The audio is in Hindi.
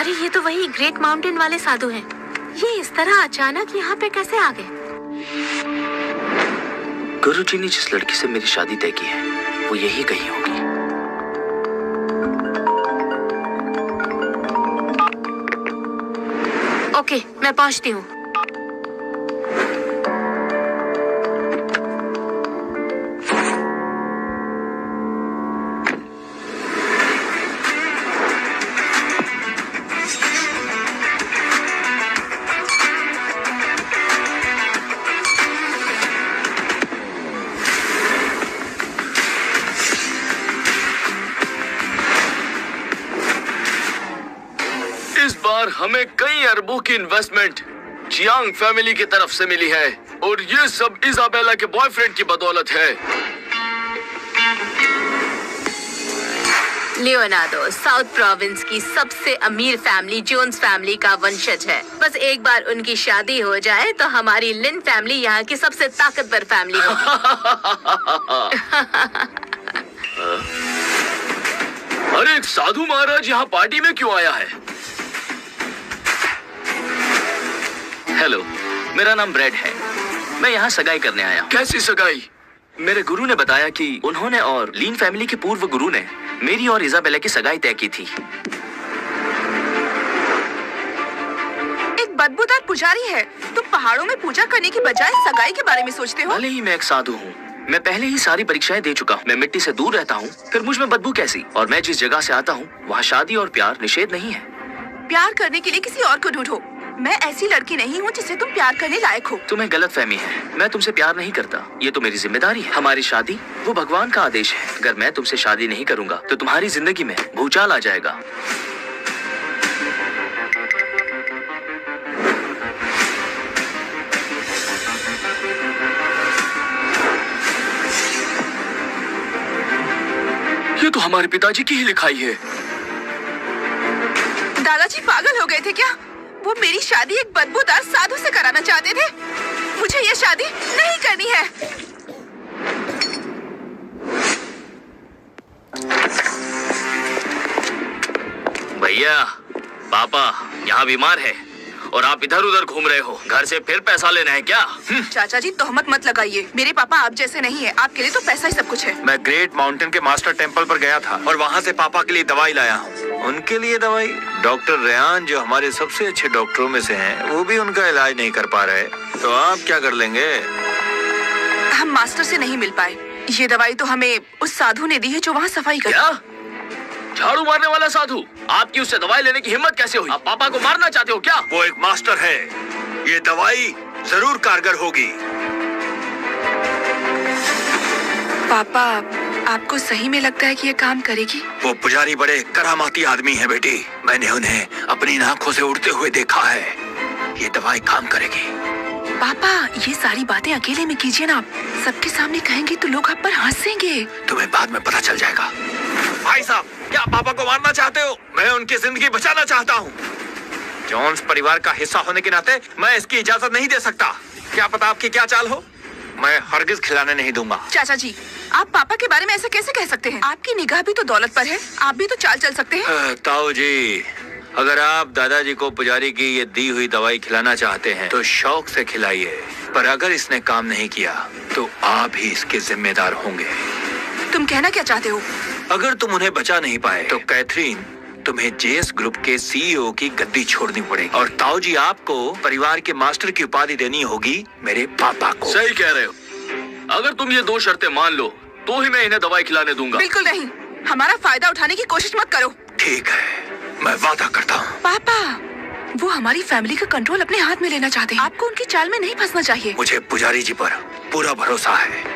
अरे ये तो वही ग्रेट माउंटेन वाले साधु हैं। ये इस तरह अचानक यहाँ पे कैसे आ गए? गुरुजी ने जिस लड़की से मेरी शादी तय की है वो यही कहीं होगी। ओके, मैं पहुँचती हूँ। इस बार हमें कई अरबों की इन्वेस्टमेंट चियांग फैमिली की तरफ से मिली है और ये सब इजाबेला के बॉयफ्रेंड की बदौलत है। लियोनार्डो साउथ प्रोविंस की सबसे अमीर फैमिली जोन्स फैमिली का वंशज है। बस एक बार उनकी शादी हो जाए तो हमारी लिन फैमिली यहाँ की सबसे ताकतवर फैमिली होगी। अरे एक साधु महाराज यहाँ पार्टी में क्यों आया है? हेलो, मेरा नाम ब्रेड है। मैं यहाँ सगाई करने आया हूँ। कैसी सगाई? मेरे गुरु ने बताया कि उन्होंने और लीन फैमिली के पूर्व गुरु ने मेरी और इजाबेला की सगाई तय की थी। एक बदबूदार पुजारी है, तुम पहाड़ों में पूजा करने की बजाय सगाई के बारे में सोचते हो? भले ही मैं एक साधु हूँ, मैं पहले ही सारी परीक्षाएं दे चुका हूँ। मैं मिट्टी से दूर रहता हूँ, फिर मुझ में बदबू कैसी? और मैं जिस जगह से आता हूँ वहाँ शादी और प्यार निषेध नहीं है। प्यार करने के लिए किसी और को ढूंढो। मैं ऐसी लड़की नहीं हूँ जिसे तुम प्यार करने लायक हो। तुम्हें गलतफहमी है, मैं तुमसे प्यार नहीं करता। ये तो मेरी जिम्मेदारी है। हमारी शादी वो भगवान का आदेश है। अगर मैं तुमसे शादी नहीं करूंगा तो तुम्हारी जिंदगी में भूचाल आ जाएगा। ये तो हमारे पिताजी की ही लिखाई है। दादाजी पागल हो गए थे क्या? वो मेरी शादी एक बदबूदार साधु से कराना चाहते थे। मुझे ये शादी नहीं करनी है। भैया, पापा यहाँ बीमार है और आप इधर उधर घूम रहे हो। घर से फिर पैसा लेना है क्या? चाचा जी तोहमत मत लगाइए। मेरे पापा आप जैसे नहीं है। आपके लिए तो पैसा ही सब कुछ है। मैं ग्रेट माउंटेन के मास्टर टेम्पल पर गया था और वहाँ से पापा के लिए दवाई लाया हूँ। उनके लिए दवाई? डॉक्टर रेयान जो हमारे सबसे अच्छे डॉक्टरों में से हैं, वो भी उनका इलाज नहीं कर पा रहे। तो आप क्या कर लेंगे? हम मास्टर से नहीं मिल पाए। ये दवाई तो हमें उस साधु ने दी है जो वहाँ सफाई कर। क्या? झाड़ू मारने वाला साधु? आपकी उससे दवाई लेने की हिम्मत कैसे हुई? आप पापा को मारना चाहते हो क्या? वो एक मास्टर है। ये दवाई जरूर कारगर होगी। पापा, आपको सही में लगता है कि ये काम करेगी? वो पुजारी बड़े करामाती आदमी है बेटी। मैंने उन्हें अपनी आंखों से उड़ते हुए देखा है। ये दवाई काम करेगी। पापा, ये सारी बातें अकेले में कीजिए ना। आप सबके सामने कहेंगे तो लोग आप पर हंसेंगे। तुम्हें बाद में पता चल जाएगा। भाई साहब, क्या पापा को मारना चाहते हो? मैं उनकी जिंदगी बचाना चाहता हूँ। जॉन्स परिवार का हिस्सा होने के नाते मैं इसकी इजाजत नहीं दे सकता। क्या पता आपकी क्या चाल हो? मैं हरगिज खिलाने नहीं दूंगा। चाचा जी, आप पापा के बारे में ऐसा कैसे कह सकते हैं? आपकी निगाह भी तो दौलत पर है। आप भी तो चाल चल सकते हैं। ताऊ जी, अगर आप दादाजी को पुजारी की ये दी हुई दवाई खिलाना चाहते हैं तो शौक से खिलाइए, पर अगर इसने काम नहीं किया तो आप ही इसके जिम्मेदार होंगे। तुम कहना क्या चाहते हो? अगर तुम उन्हें बचा नहीं पाए तो कैथरीन, तुम्हें जेएस ग्रुप के सीईओ की गद्दी छोड़नी पड़ेगी और ताऊ जी आपको परिवार के मास्टर की उपाधि देनी होगी मेरे पापा को। सही कह रहे हो। अगर तुम ये दो शर्तें मान लो तो ही मैं इन्हें दवाई खिलाने दूंगा। बिल्कुल नहीं। हमारा फायदा उठाने की कोशिश मत करो। ठीक है, मैं वादा करता हूँ। पापा, वो हमारी फैमिली का कंट्रोल अपने हाथ में लेना चाहते हैं। आपको उनकी चाल में नहीं फंसना चाहिए। मुझे पुजारी जी पर पूरा भरोसा है।